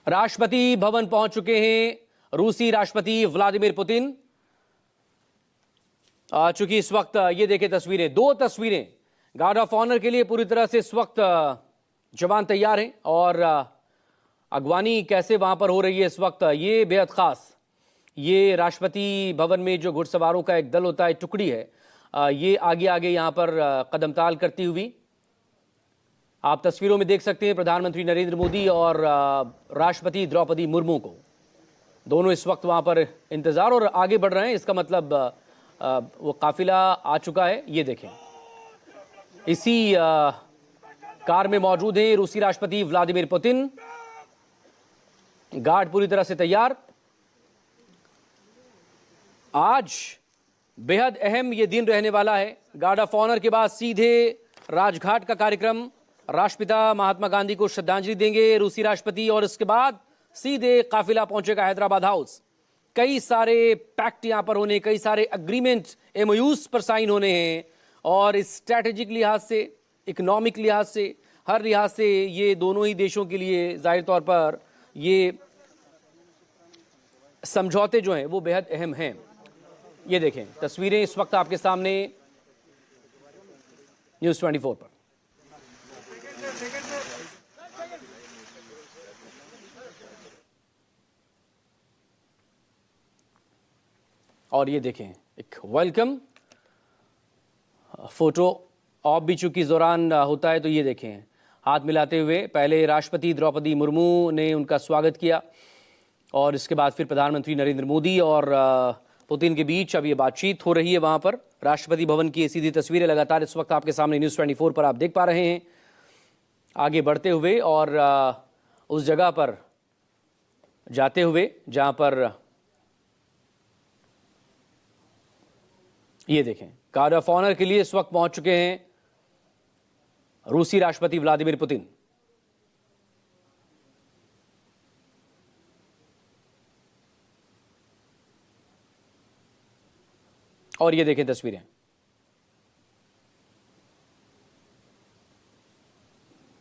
राष्ट्रपति भवन पहुंच चुके हैं रूसी राष्ट्रपति व्लादिमीर पुतिन। चूंकि इस वक्त ये देखें तस्वीरें, दो तस्वीरें गार्ड ऑफ ऑनर के लिए पूरी तरह से इस वक्त जवान तैयार हैं और अगवानी कैसे वहां पर हो रही है इस वक्त, ये बेहद खास। ये राष्ट्रपति भवन में जो घुड़सवारों का एक दल होता है, टुकड़ी है, ये आगे आगे यहां पर कदमताल करती हुई आप तस्वीरों में देख सकते हैं। प्रधानमंत्री नरेंद्र मोदी और राष्ट्रपति द्रौपदी मुर्मू को दोनों इस वक्त वहां पर इंतजार और आगे बढ़ रहे हैं। इसका मतलब वो काफिला आ चुका है। ये देखें, इसी कार में मौजूद हैं रूसी राष्ट्रपति व्लादिमीर पुतिन। गार्ड पूरी तरह से तैयार। आज बेहद अहम ये दिन रहने वाला है। गार्ड ऑफ ऑनर के बाद सीधे राजघाट का कार्यक्रम, राष्ट्रपिता महात्मा गांधी को श्रद्धांजलि देंगे रूसी राष्ट्रपति और इसके बाद सीधे काफिला पहुंचेगा हैदराबाद हाउस। कई सारे पैक्ट यहां पर होने, कई सारे अग्रीमेंट एमओयूज पर साइन होने हैं और स्ट्रैटेजिक लिहाज से, इकोनॉमिक लिहाज से, हर लिहाज से ये दोनों ही देशों के लिए जाहिर तौर पर ये समझौते जो हैं वो बेहद अहम हैं। ये देखें तस्वीरें इस वक्त आपके सामने न्यूज़ 24 पर। और ये देखें एक वेलकम फोटो ऑफ भी चूंकि दौरान होता है, तो ये देखें हाथ मिलाते हुए पहले राष्ट्रपति द्रौपदी मुर्मू ने उनका स्वागत किया और इसके बाद फिर प्रधानमंत्री नरेंद्र मोदी और पुतिन के बीच अब ये बातचीत हो रही है वहां पर राष्ट्रपति भवन की। सीधी तस्वीरें लगातार इस वक्त आपके सामने न्यूज़ 24 पर आप देख पा रहे हैं आगे बढ़ते हुए और उस जगह पर जाते हुए जहां पर ये देखें गार्ड ऑफ ऑनर के लिए इस वक्त पहुंच चुके हैं रूसी राष्ट्रपति व्लादिमीर पुतिन। और ये देखें तस्वीरें,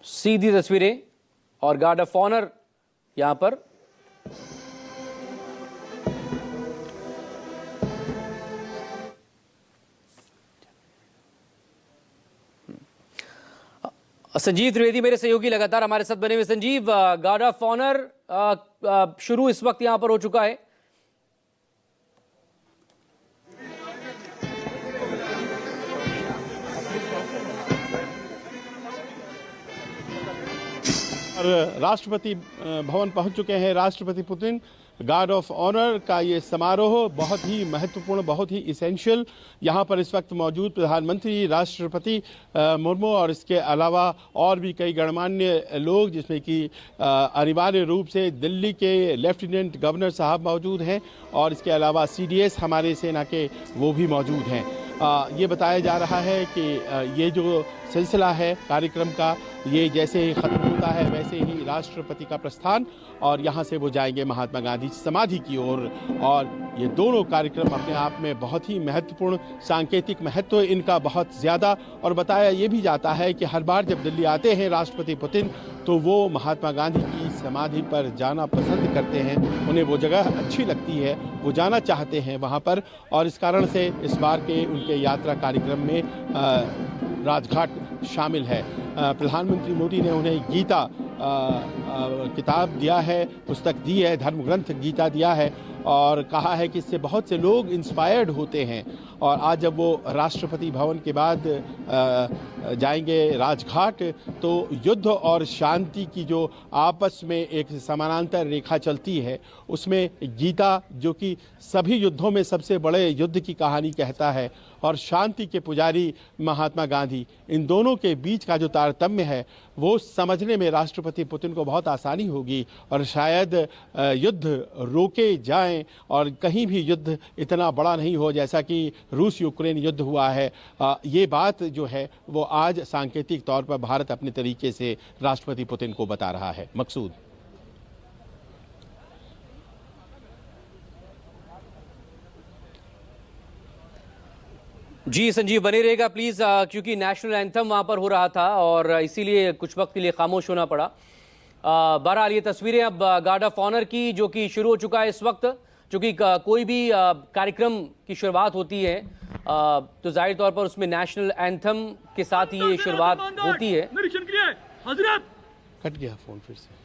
सीधी तस्वीरें और गार्ड ऑफ ऑनर यहां पर। संजीव त्रिवेदी मेरे सहयोगी लगातार हमारे साथ बने हुए। संजीव, गार्ड ऑफ ऑनर शुरू इस वक्त यहां पर हो चुका है। राष्ट्रपति भवन पहुंच चुके हैं राष्ट्रपति पुतिन। गार्ड ऑफ ऑनर का ये समारोह बहुत ही महत्वपूर्ण, बहुत ही इसेंशियल। यहाँ पर इस वक्त मौजूद प्रधानमंत्री, राष्ट्रपति मुर्मू और इसके अलावा और भी कई गणमान्य लोग, जिसमें कि अनिवार्य रूप से दिल्ली के लेफ्टिनेंट गवर्नर साहब मौजूद हैं और इसके अलावा सीडीएस हमारे सेना के वो भी मौजूद हैं। ये बताया जा रहा है कि ये जो सिलसिला है कार्यक्रम का, ये जैसे ही ख़त्म होता है वैसे ही राष्ट्रपति का प्रस्थान और यहाँ से वो जाएंगे महात्मा गांधी समाधि की ओर। और ये दोनों कार्यक्रम अपने आप में बहुत ही महत्वपूर्ण, सांकेतिक महत्व इनका बहुत ज़्यादा। और बताया ये भी जाता है कि हर बार जब दिल्ली आते हैं राष्ट्रपति पुतिन तो वो महात्मा गांधी की समाधि पर जाना पसंद करते हैं। उन्हें वो जगह अच्छी लगती है, वो जाना चाहते हैं वहाँ पर और इस कारण से इस बार के उनके यात्रा कार्यक्रम में राजघाट शामिल है। प्रधानमंत्री मोदी ने उन्हें गीता किताब दिया है, पुस्तक दी है, धर्म ग्रंथ गीता दिया है और कहा है कि इससे बहुत से लोग इंस्पायर्ड होते हैं। और आज जब वो राष्ट्रपति भवन के बाद जाएंगे राजघाट, तो युद्ध और शांति की जो आपस में एक समानांतर रेखा चलती है, उसमें गीता, जो कि सभी युद्धों में सबसे बड़े युद्ध की कहानी कहता है, और शांति के पुजारी महात्मा गांधी, इन दोनों के बीच का जो तारतम्य है वो समझने में राष्ट्रपति पुतिन को बहुत आसानी होगी और शायद युद्ध रोके जाएं और कहीं भी युद्ध इतना बड़ा नहीं हो जैसा कि रूस यूक्रेन युद्ध हुआ है। ये बात जो है वो आज सांकेतिक तौर पर भारत अपने तरीके से राष्ट्रपति पुतिन को बता रहा है। मकसूद। जी संजीव, बने रहेगा प्लीज, क्योंकि नेशनल एंथम वहां पर हो रहा था और इसीलिए कुछ वक्त के लिए खामोश होना पड़ा। बहरहाल ये तस्वीरें अब गार्ड ऑफ ऑनर की जो कि शुरू हो चुका है इस वक्त, क्योंकि कोई भी कार्यक्रम की शुरुआत होती है तो जाहिर तौर पर उसमें नेशनल एंथम के साथ ही ये शुरुआत होती है। निरीक्षण के लिए हजरत। कट गया फोन फिर से।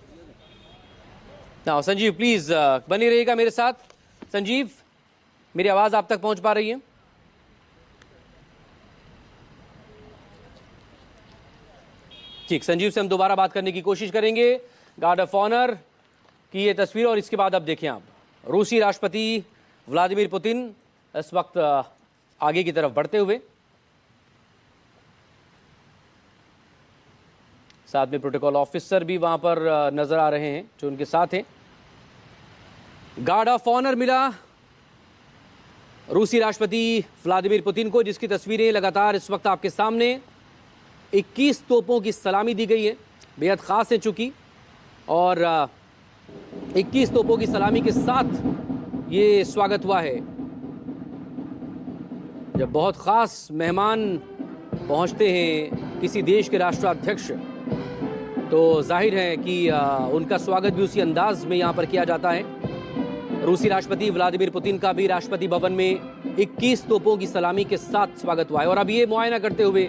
ना संजीव प्लीज बनी रहिएगा मेरे साथ। संजीव, मेरी आवाज आप तक पहुंच पा रही है? ठीक, संजीव से हम दोबारा बात करने की कोशिश करेंगे। गार्ड ऑफ ऑनर की ये तस्वीर, और इसके बाद अब देखें आप रूसी राष्ट्रपति व्लादिमीर पुतिन इस वक्त आगे की तरफ बढ़ते हुए, साथ में प्रोटोकॉल ऑफिसर भी वहां पर नजर आ रहे हैं जो उनके साथ हैं। गार्ड ऑफ ऑनर मिला रूसी राष्ट्रपति व्लादिमीर पुतिन को, जिसकी तस्वीरें लगातार इस वक्त आपके सामने। 21 तोपों की सलामी दी गई है, बेहद ख़ास है चूँकि, और 21 तोपों की सलामी के साथ ये स्वागत हुआ है। जब बहुत ख़ास मेहमान पहुंचते हैं किसी देश के राष्ट्राध्यक्ष, तो जाहिर है कि उनका स्वागत भी उसी अंदाज में यहाँ पर किया जाता है। रूसी राष्ट्रपति व्लादिमीर पुतिन का भी राष्ट्रपति भवन में 21 तोपों की सलामी के साथ स्वागत हुआ है। और अब ये मुआयना करते हुए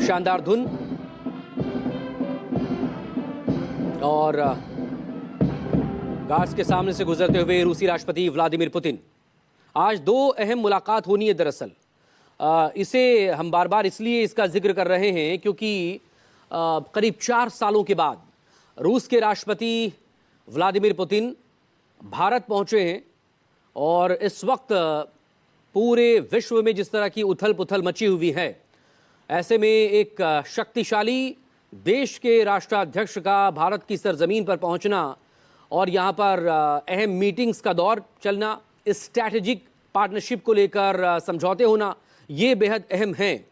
शानदार धुन और गार्ड्स के सामने से गुजरते हुए रूसी राष्ट्रपति व्लादिमीर पुतिन। आज दो अहम मुलाकात होनी है दरअसल। इसे हम बार बार इसलिए इसका जिक्र कर रहे हैं क्योंकि करीब 4 सालों के बाद रूस के राष्ट्रपति व्लादिमीर पुतिन भारत पहुंचे हैं, और इस वक्त पूरे विश्व में जिस तरह की उथल पुथल मची हुई है, ऐसे में एक शक्तिशाली देश के राष्ट्राध्यक्ष का भारत की सरजमीन पर पहुंचना और यहाँ पर अहम मीटिंग्स का दौर चलना, स्ट्रैटेजिक पार्टनरशिप को लेकर समझौते होना, ये बेहद अहम हैं।